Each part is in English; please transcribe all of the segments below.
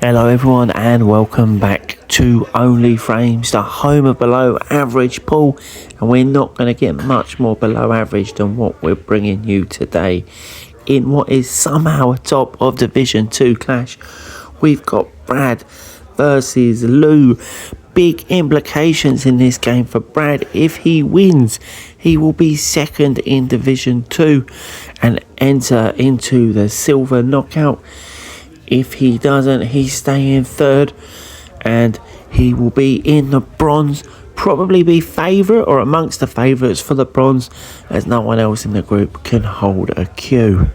Hello everyone and welcome back to OnlyFrames, the home of below average pool, and we're not going to get much more below average than what we're bringing you today in what is somehow a top of Division 2 clash. We've got Brad versus Lou. Big implications in this game for Brad. If he wins, he will be second in Division 2 and enter into the silver knockout. If he doesn't, he's staying third and he will be in the bronze, probably be favourite or amongst the favourites for the bronze, as no one else in the group can hold a queue.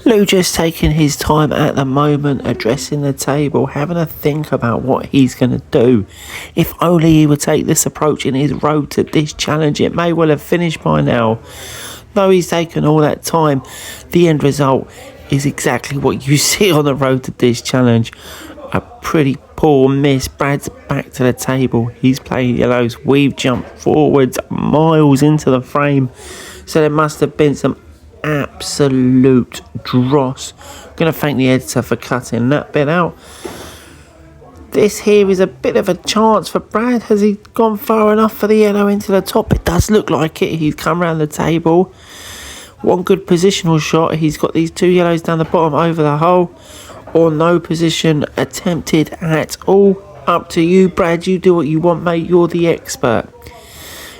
Lou just taking his time at the moment, addressing the table, having a think about what he's going to do. If only he would take this approach in his road to this challenge, it may well have finished by now. Though he's taken all that time, the end result is exactly what you see on the road to this challenge. A pretty poor miss. Brad's back to the table. He's playing yellows. We've jumped forwards miles into the frame. So there must have been some absolute dross. Gonna thank the editor for cutting that bit out. This here is a bit of a chance for Brad. Has he gone far enough for the yellow into the top? It does look like it. He's come around the table. One good positional shot. He's got these two yellows down the bottom over the hole, or no position attempted at all. Up to you, Brad. You do what you want, mate. You're the expert.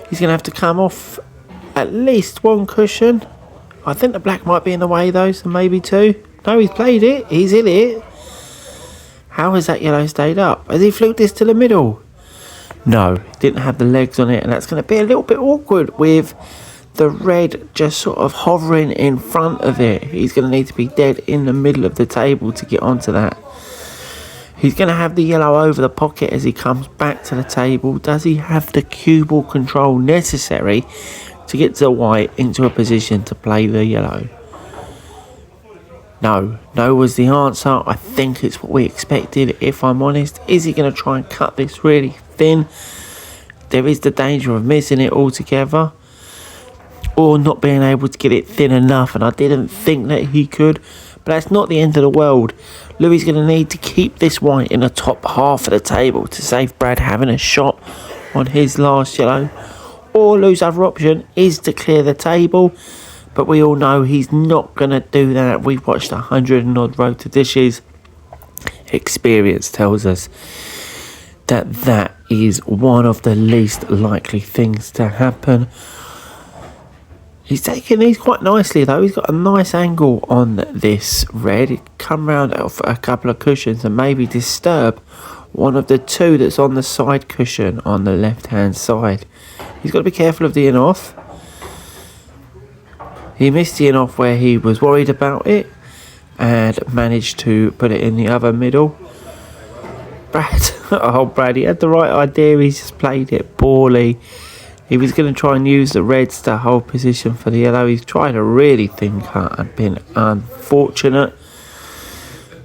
He's going to have to come off at least one cushion. I think the black might be in the way though, so maybe two. No, he's played it. He's in it. How has that yellow stayed up? Has he fluked this to the middle? No, didn't have the legs on it, and that's going to be a little bit awkward with the red just sort of hovering in front of it. He's going to need to be dead in the middle of the table to get onto that. He's going to have the yellow over the pocket as he comes back to the table. Does he have the cue ball control necessary to get the white into a position to play the yellow? No was the answer. I think it's what we expected, if I'm honest. Is he going to try and cut this really thin? There is the danger of missing it altogether, or not being able to get it thin enough, and I didn't think that he could, but that's not the end of the world. Louis going to need to keep this white in the top half of the table to save Brad having a shot on his last yellow, or Lou's other option is to clear the table, but we all know he's not going to do that. We've watched 100 and odd road to dishes. Experience tells us that that is one of the least likely things to happen. He's taking these quite nicely though. He's got a nice angle on this red. He come round for a couple of cushions and maybe disturb one of the two that's on the side cushion on the left hand side. He's got to be careful of the in off. He missed the in off where he was worried about it and managed to put it in the other middle. Brad, he had the right idea. He's just played it poorly. He was going to try and use the reds to hold position for the yellow. He's tried a really thin cut and been unfortunate.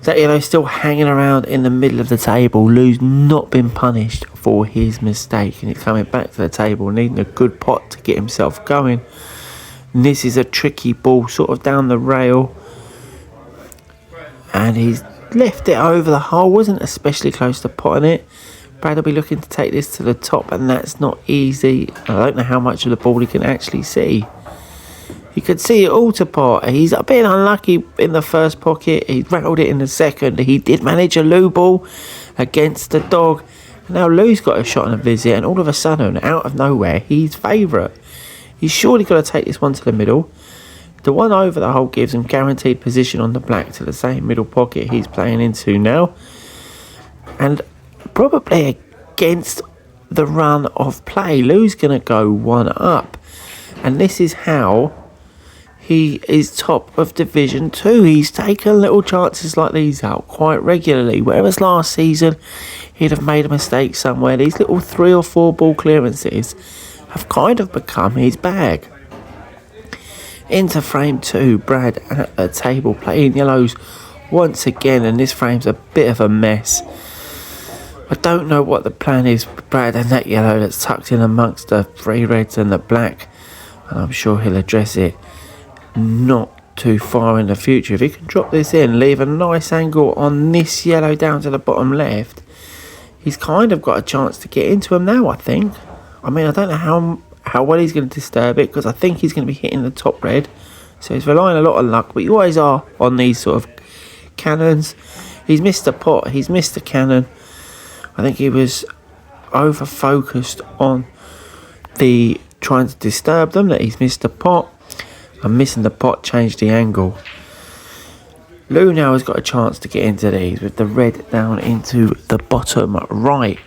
That yellow still hanging around in the middle of the table. Lou's not been punished for his mistake, and he's coming back to the table needing a good pot to get himself going. And this is a tricky ball sort of down the rail, and he's left it over the hole. Wasn't especially close to potting it. Brad will be looking to take this to the top, and that's not easy. I don't know how much of the ball he can actually see. He could see it all to pot. He's a bit unlucky in the first pocket. He rattled it in the second. He did manage a Lou ball against the dog. And now Lou's got a shot on a visit, and all of a sudden, out of nowhere, he's favourite. He's surely got to take this one to the middle. The one over the hole gives him guaranteed position on the black to the same middle pocket he's playing into now. And probably against the run of play, Lou's going to go one up, and this is how he is top of Division 2. He's taken little chances like these out quite regularly, whereas last season he'd have made a mistake somewhere. These little 3 or 4 ball clearances have kind of become his bag. Into frame 2, Brad at the table playing yellows once again, and this frame's a bit of a mess. I don't know what the plan is with Brad and that yellow that's tucked in amongst the 3 reds and the black, and I'm sure he'll address it. Not too far in the future. If he can drop this in, leave a nice angle on this yellow down to the bottom left, he's kind of got a chance to get into him now, I think. I mean, I don't know how well he's going to disturb it, because I think he's going to be hitting the top red. So he's relying a lot on luck, but you always are on these sort of cannons. He's missed a pot, he's missed a cannon. I think he was over-focused on the trying to disturb them, that he's missed the pot. And missing the pot changed the angle. Lou now has got a chance to get into these with the red down into the bottom right.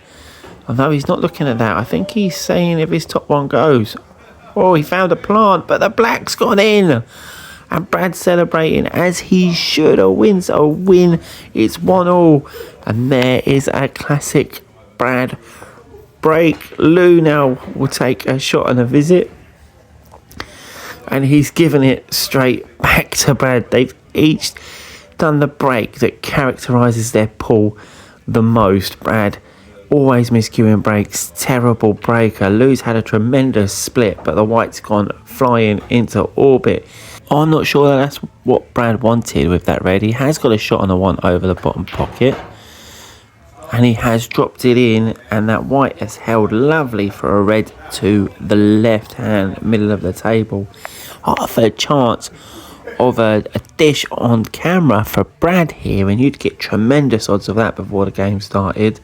Although he's not looking at that, I think he's saying if his top one goes. Oh, he found a plant, but the black's gone in. And Brad's celebrating as he should. A win's a win. It's 1-1. And there is a classic Brad break. Lou now will take a shot and a visit. And he's given it straight back to Brad. They've each done the break that characterises their pool the most. Brad always miscuing breaks, terrible breaker. Lou's had a tremendous split, but the white's gone flying into orbit. I'm not sure that that's what Brad wanted with that red. He has got a shot on the one over the bottom pocket. And he has dropped it in, and that white has held lovely for a red to the left hand middle of the table. Half a chance of a dish on camera for Brad here, and you'd get tremendous odds of that before the game started.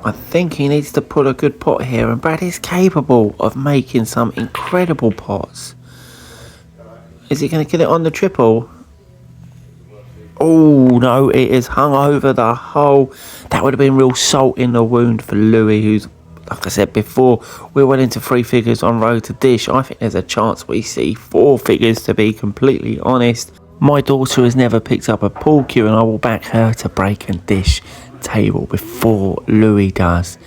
I think he needs to put a good pot here, and Brad is capable of making some incredible pots. Is he going to get it on the triple? Oh no, it is hung over the hole. That would have been real salt in the wound for Louis, who's, like I said before, we're well into 3 figures on road to dish. I think there's a chance we see 4 figures, to be completely honest. My daughter has never picked up a pool cue, and I will back her to break and dish table before Louis does.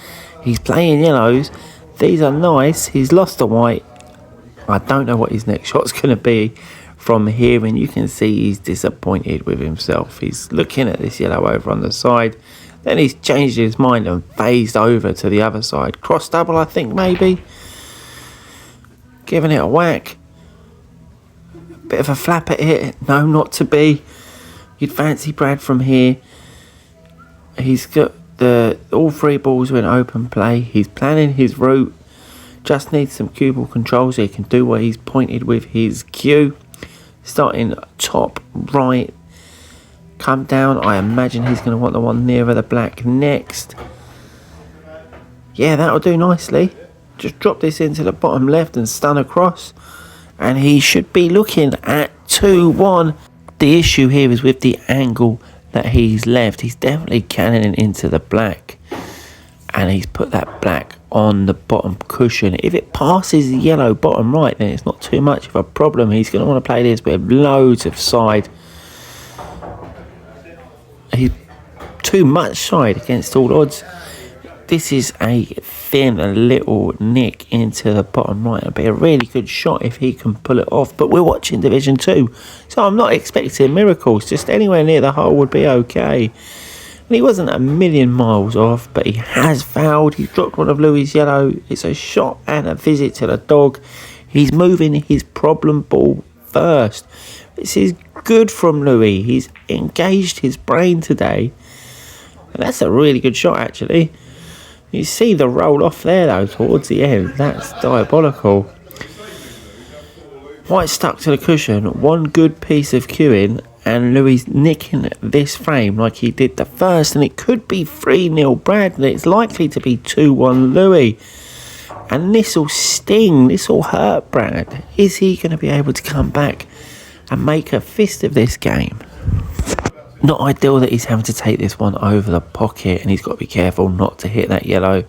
He's playing yellows. These are nice. He's lost the white. I don't know what his next shot's going to be from here, and you can see he's disappointed with himself. He's looking at this yellow over on the side. Then he's changed his mind and phased over to the other side. Cross double, I think, maybe. Giving it a whack. Bit of a flap at it. No, not to be. You'd fancy Brad from here. He's got all 3 balls are in open play. He's planning his route. Just needs some cue ball control so he can do what he's pointed with his cue. Starting top right. Come down. I imagine he's going to want the one nearer the black next. Yeah, that'll do nicely. Just drop this into the bottom left and stun across. And he should be looking at 2-1. The issue here is with the angle that he's left. He's definitely cannoning into the black. And he's put that black on the bottom cushion. If it passes the yellow bottom right, then it's not too much of a problem. He's going to want to play this with loads of side. He's too much side against all odds. This is a thin little nick into the bottom right. It'll be a really good shot if he can pull it off. But we're watching Division 2, so I'm not expecting miracles. Just anywhere near the hole would be okay. And he wasn't a million miles off, but he has fouled. He's dropped one of Louis' yellow. It's a shot and a visit to the dog. He's moving his problem ball first. This is good from Louis. He's engaged his brain today. And that's a really good shot, actually. You see the roll off there, though, towards the end. That's diabolical. White stuck to the cushion. One good piece of cueing, and Louis nicking this frame like he did the first. And it could be 3-0 Brad, and it's likely to be 2-1 Louis. And this'll sting. This'll hurt Brad. Is he going to be able to come back and make a fist of this game? Not ideal that he's having to take this one over the pocket, and he's got to be careful not to hit that yellow.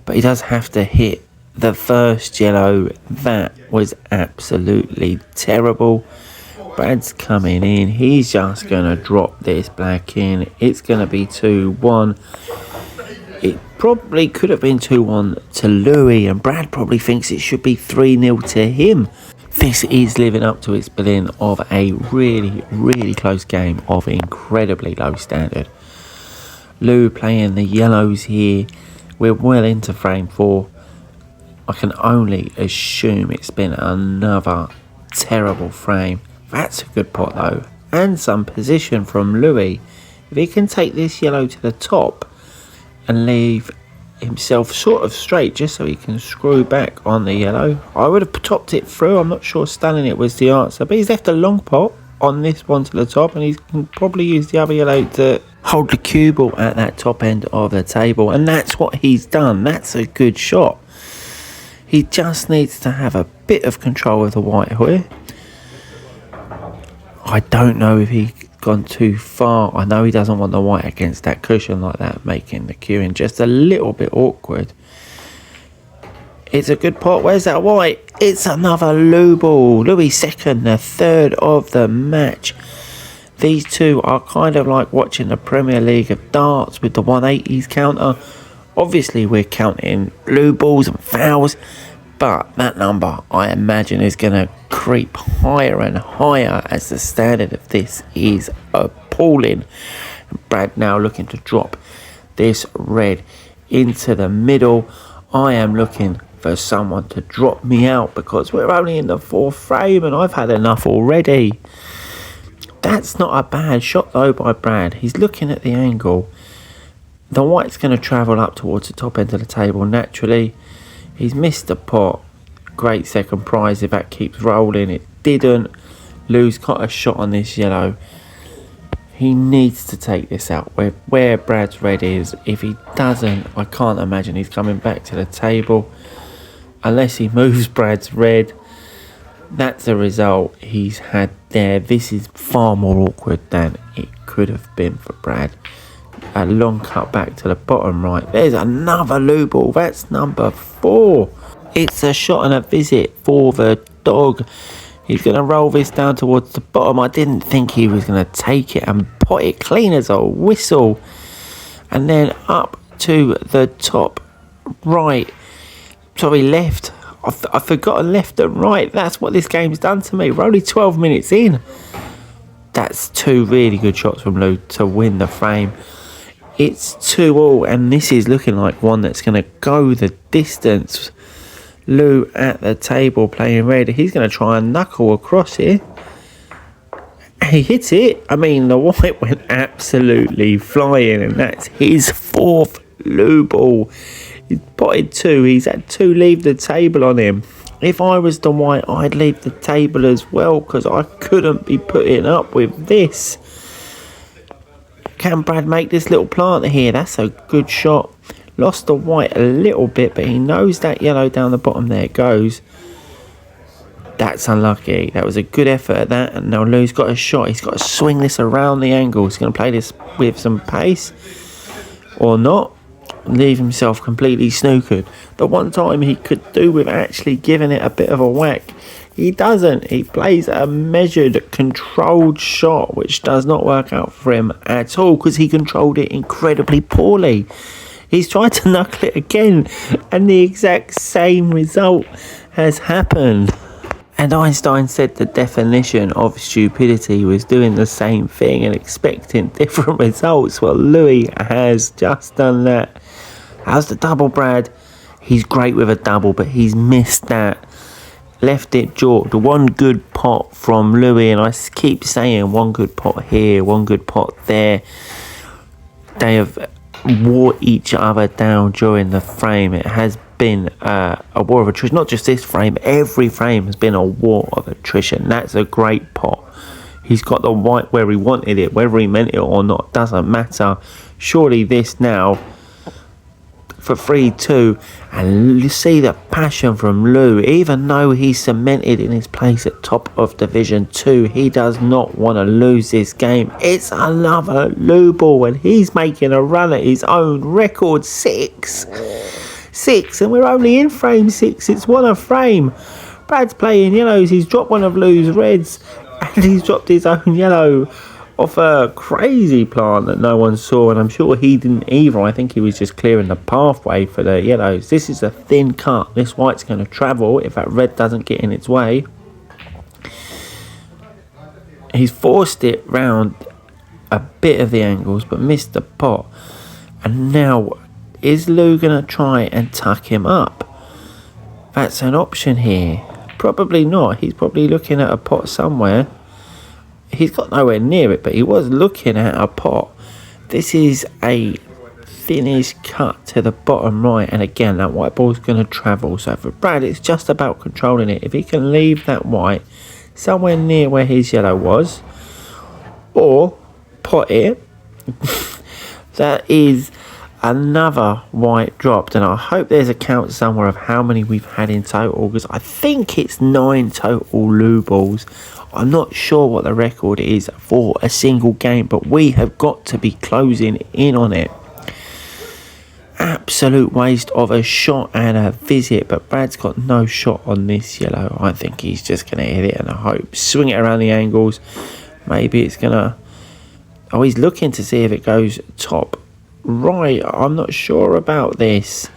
But he does have to hit the first yellow. That was absolutely terrible. Brad's coming in. He's just going to drop this black in. It's going to be 2-1. It probably could have been 2-1 to Louis, and Brad probably thinks it should be 3-0 to him. This is living up to its billing of a really, really close game of incredibly low standard. Lou playing the yellows here. We're well into frame 4. I can only assume it's been another terrible frame. That's a good pot though, and some position from Louis. If he can take this yellow to the top and leave himself sort of straight just so he can screw back on the yellow, I would have topped it through. I'm not sure stunning it was the answer, but he's left a long pot on this one to the top, and he can probably use the other yellow to hold the cue ball at that top end of the table, and that's what he's done. That's a good shot. He just needs to have a bit of control of the white here. I don't know if he's gone too far. I know he doesn't want the white against that cushion like that, making the cueing just a little bit awkward. It's a good pot. Where's that white? It's another loo ball. Louis second, the third of the match. These two are kind of like watching the Premier League of darts with the 180s counter. Obviously, we're counting blue balls and fouls, but that number, I imagine, is going to creep higher and higher as the standard of this is appalling. Brad now looking to drop this red into the middle. I am looking for someone to drop me out because we're only in the fourth frame and I've had enough already. That's not a bad shot though by Brad. He's looking at the angle. The white's going to travel up towards the top end of the table naturally. He's missed the pot. Great second prize if that keeps rolling. It didn't. Lou's got a shot on this yellow. He needs to take this out where Brad's red is. If he doesn't, I can't imagine he's coming back to the table. Unless he moves Brad's red. That's the result he's had there. This is far more awkward than it could have been for Brad. A long cut back to the bottom right. There's another loo ball. That's number 4. It's a shot and a visit for the dog. He's going to roll this down towards the bottom. I didn't think he was going to take it and pot it clean as a whistle. And then up to the top right. Sorry, left. I've forgotten left and right. That's what this game's done to me. We're only 12 minutes in. That's 2 really good shots from Lou to win the frame. It's 2-2, and this is looking like one that's going to go the distance. Lou at the table playing red. He's going to try and knuckle across here. He hits it. I mean, the white went absolutely flying, and that's his 4th Lou ball. He's potted 2. He's had 2 leave the table on him. If I was the white, I'd leave the table as well because I couldn't be putting up with this. Can Brad make this little planter here? That's a good shot. Lost the white a little bit, but he knows that yellow down the bottom. There it goes. That's unlucky. That was a good effort at that. And now Lou's got a shot. He's got to swing this around the angle. He's going to play this with some pace. Or not. Leave himself completely snookered. The one time he could do with actually giving it a bit of a whack. He doesn't. He plays a measured, controlled shot, which does not work out for him at all because he controlled it incredibly poorly. He's tried to knuckle it again, and the exact same result has happened. And Einstein said the definition of stupidity was doing the same thing and expecting different results. Well, Louis has just done that. How's the double, Brad? He's great with a double, but he's missed that. Left it jorked. One good pot from Louis, and I keep saying one good pot here, one good pot there. They have wore each other down during the frame. It has been a war of attrition. Not just this frame, every frame has been a war of attrition. That's a great pot. He's got the white where he wanted it, whether he meant it or not doesn't matter. Surely this now for 3-2, and you see the passion from Lou. Even though he's cemented in his place at top of Division 2, he does not want to lose this game. It's another Lou ball, and he's making a run at his own record. 6, and we're only in frame 6. It's 1 a frame. Brad's playing yellows. He's dropped one of Lou's reds, and he's dropped his own yellow off a crazy plant that no one saw, and I'm sure he didn't either. I think he was just clearing the pathway for the yellows. This is a thin cut. This white's going to travel if that red doesn't get in its way. He's forced it round a bit of the angles but missed the pot. And now is Lou going to try and tuck him up? That's an option here. Probably not. He's probably looking at a pot somewhere. He's got nowhere near it, but he was looking at a pot. This is a finish cut to the bottom right, and again that white ball's going to travel. So for Brad, it's just about controlling it. If he can leave that white somewhere near where his yellow was, or pot it, that is another white dropped. And I hope there's a count somewhere of how many we've had in total, because I think it's 9 total loo balls. I'm not sure what the record is for a single game, but we have got to be closing in on it. Absolute waste of a shot and a visit, but Brad's got no shot on this yellow. I think he's just going to hit it and I hope. Swing it around the angles. Maybe it's going to... Oh, he's looking to see if it goes top right. I'm not sure about this.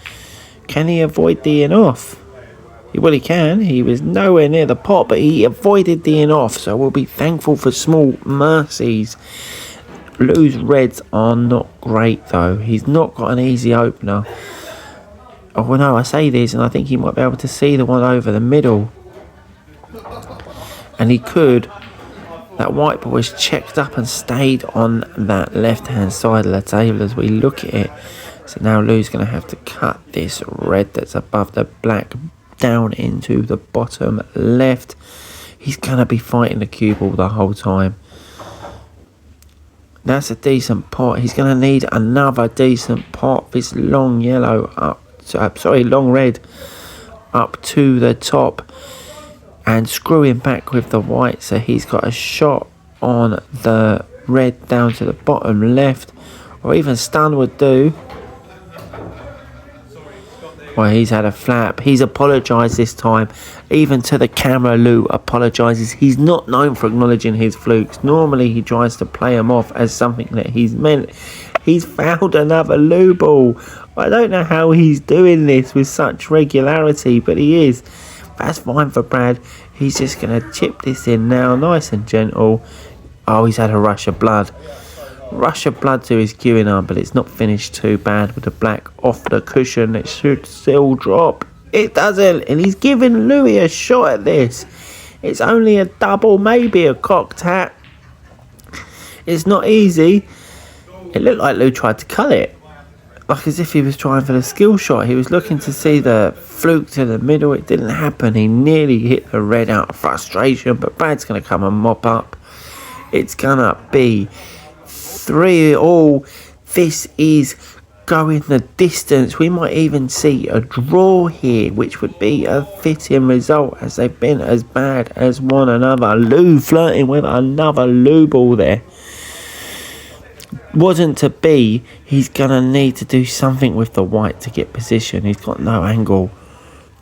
Can he avoid the in off? Well, he can. He was nowhere near the pot, but he avoided the in off, so we'll be thankful for small mercies. Lou's reds are not great though. He's not got an easy opener. Oh well, no, I say this and I think he might be able to see the one over the middle. And he could. That white ball is checked up and stayed on that left hand side of the table as we look at it. So now Lou's going to have to cut this red that's above the black down into the bottom left. He's going to be fighting the cue ball the whole time. That's a decent pot. He's going to need another decent pot. This long yellow long red up to the top and screwing back with the white. So he's got a shot on the red down to the bottom left, or even stun would do. Well, he's had a flap. He's apologised this time. Even to the camera, Lou apologises. He's not known for acknowledging his flukes. Normally, he tries to play them off as something that he's meant. He's found another Lou ball. I don't know how he's doing this with such regularity, but he is. That's fine for Brad. He's just going to chip this in now, nice and gentle. Oh, he's had a rush of blood. Rush of blood to his queuing arm, but it's not finished too bad with the black off the cushion. It should still drop. It doesn't, and he's giving Louis a shot at this. It's only a double, maybe a cocked hat. It's not easy. It looked like Lou tried to cut it, like as if he was trying for the skill shot. He was looking to see the fluke to the middle. It didn't happen. He nearly hit the red out of frustration, but Brad's going to come and mop up. It's going to be 3-3. This is going the distance. We might even see a draw here, which would be a fitting result as they've been as bad as one another. Lou flirting with another Lou ball there. Wasn't to be. He's going to need to do something with the white to get position. He's got no angle.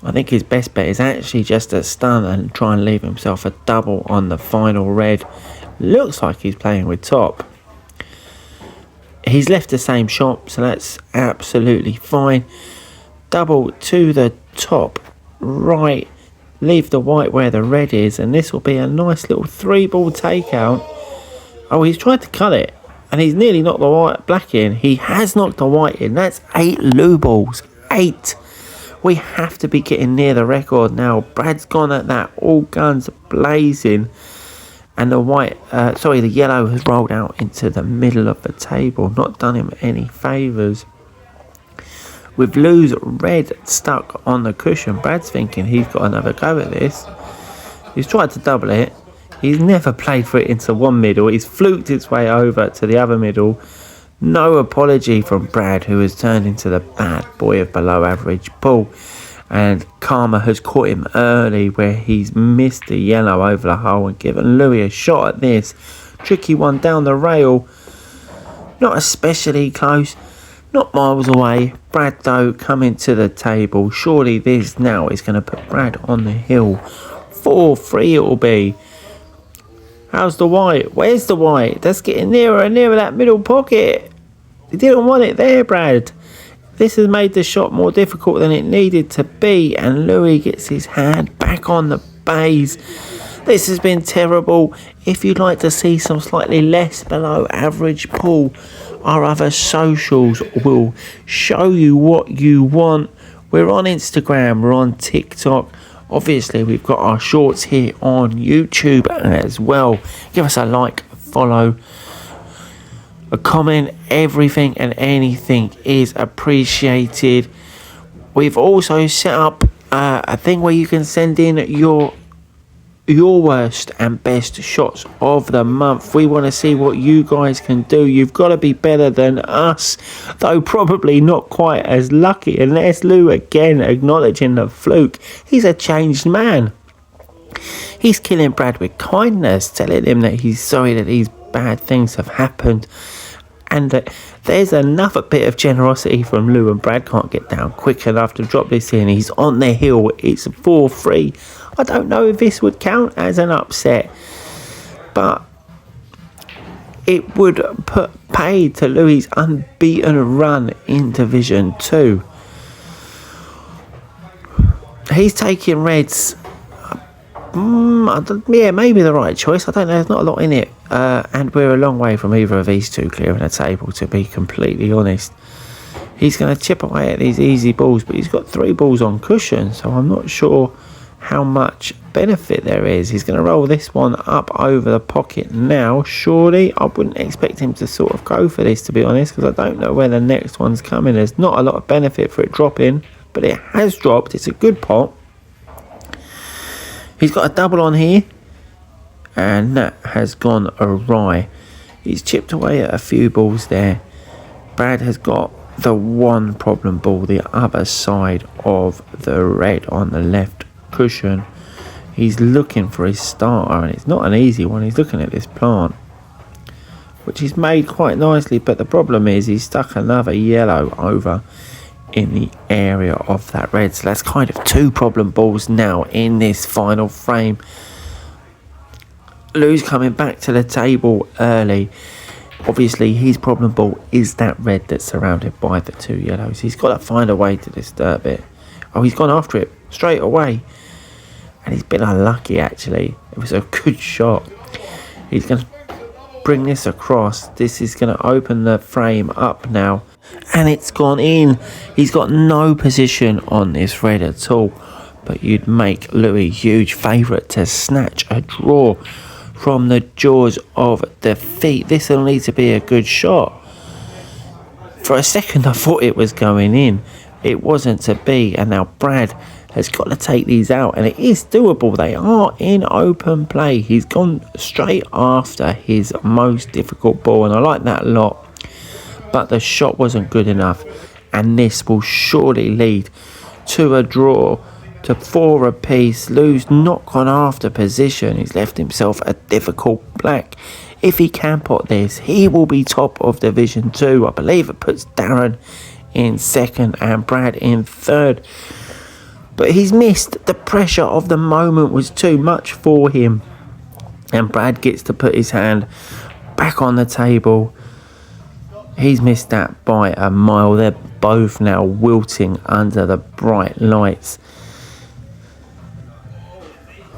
I think his best bet is actually just a stun and try and leave himself a double on the final red. Looks like he's playing with top. He's left the same shot, so that's absolutely fine. Double to the top right. Leave the white where the red is, and this will be a nice little 3-ball takeout. Oh, he's tried to cut it, and he's nearly knocked the black in. He has knocked the white in. That's 8 Lou balls. 8. We have to be getting near the record now. Brad's gone at that, all guns blazing. And the yellow has rolled out into the middle of the table. Not done him any favours. With Lou's red stuck on the cushion, Brad's thinking he's got another go at this. He's tried to double it. He's never played for it into one middle. He's fluked his way over to the other middle. No apology from Brad, who has turned into the bad boy of below average pool. And karma has caught him early where he's missed the yellow over the hole and given Louis a shot at this. Tricky one down the rail. Not especially close. Not miles away. Brad though coming to the table. Surely this now is going to put Brad on the hill. 4-3 it will be. How's the white? Where's the white? That's getting nearer and nearer that middle pocket. He didn't want it there, Brad. This has made the shot more difficult than it needed to be, and Louis gets his hand back on the bays. This has been terrible. If you'd like to see some slightly less below average pool, our other socials will show you what you want. We're on Instagram, we're on TikTok, Obviously, we've got our shorts here on YouTube as well. Give us a like, follow, a comment. Everything and anything is appreciated. We've also set up a thing where you can send in your worst and best shots of the month. We want to see what you guys can do. You've got to be better than us, though probably not quite as lucky. And there's Lou again acknowledging the fluke. He's a changed man. He's killing Brad with kindness, telling him that he's sorry that these bad things have happened, and that there's another bit of generosity from Lou, and Brad can't get down quick enough to drop this in. He's on the hill. It's 4-3. I don't know if this would count as an upset, but it would put paid to Louis' unbeaten run in Division 2. He's taking reds. Yeah, maybe the right choice. I don't know. There's not a lot in it. And we're a long way from either of these two clearing the table, to be completely honest. He's going to chip away at these easy balls, but he's got 3 balls on cushion, so I'm not sure how much benefit there is. He's going to roll this one up over the pocket now. Surely, I wouldn't expect him to sort of go for this, to be honest, because I don't know where the next one's coming. There's not a lot of benefit for it dropping, but it has dropped. It's a good pot. He's got a double on here, and that has gone awry. He's chipped away at a few balls there. Brad has got the one problem ball, the other side of the red on the left cushion. He's looking for his starter, and it's not an easy one. He's looking at this plant, which he's made quite nicely, but the problem is he's stuck another yellow over in the area of that red. So that's kind of 2 problem balls now in this final frame. Lou's coming back to the table early. Obviously, his problem ball is that red that's surrounded by the 2 yellows. He's got to find a way to disturb it. Oh, he's gone after it straight away. And he's been unlucky, actually. It was a good shot. He's going to bring this across. This is going to open the frame up now. And it's gone in. He's got no position on this red at all. But you'd make Louis a huge favourite to snatch a draw from the jaws of defeat. This will need to be a good shot. For a second I thought it was going in. It wasn't to be, and now Brad has got to take these out, and it is doable. They are in open play. He's gone straight after his most difficult ball, and I like that a lot, but the shot wasn't good enough, and this will surely lead to a draw, to 4 apiece. Lou's not gone after position. He's left himself a difficult black. If he can pot this, he will be top of Division 2. I believe it puts Darren in 2nd and Brad in 3rd. But he's missed. The pressure of the moment was too much for him. And Brad gets to put his hand back on the table. He's missed that by a mile. They're both now wilting under the bright lights.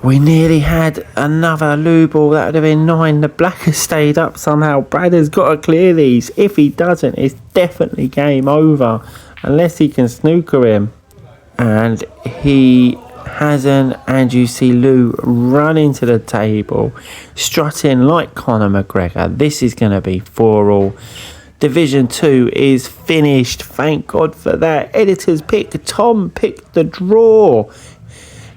We nearly had another Lou ball. That would have been 9. The black has stayed up somehow. Brad has got to clear these. If he doesn't, it's definitely game over. Unless he can snooker him. And he hasn't. And you see Lou running to the table, strutting like Conor McGregor. This is going to be 4-all. Division 2 is finished. Thank God for that. Editor's pick. Tom picked the draw.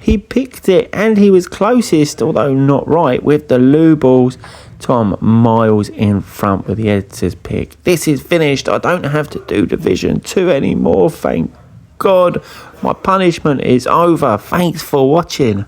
He picked it, and he was closest, although not right, with the Lou balls. Tom miles in front with the editor's pick. This is finished. I don't have to do Division 2 anymore. Thank God. My punishment is over. Thanks for watching.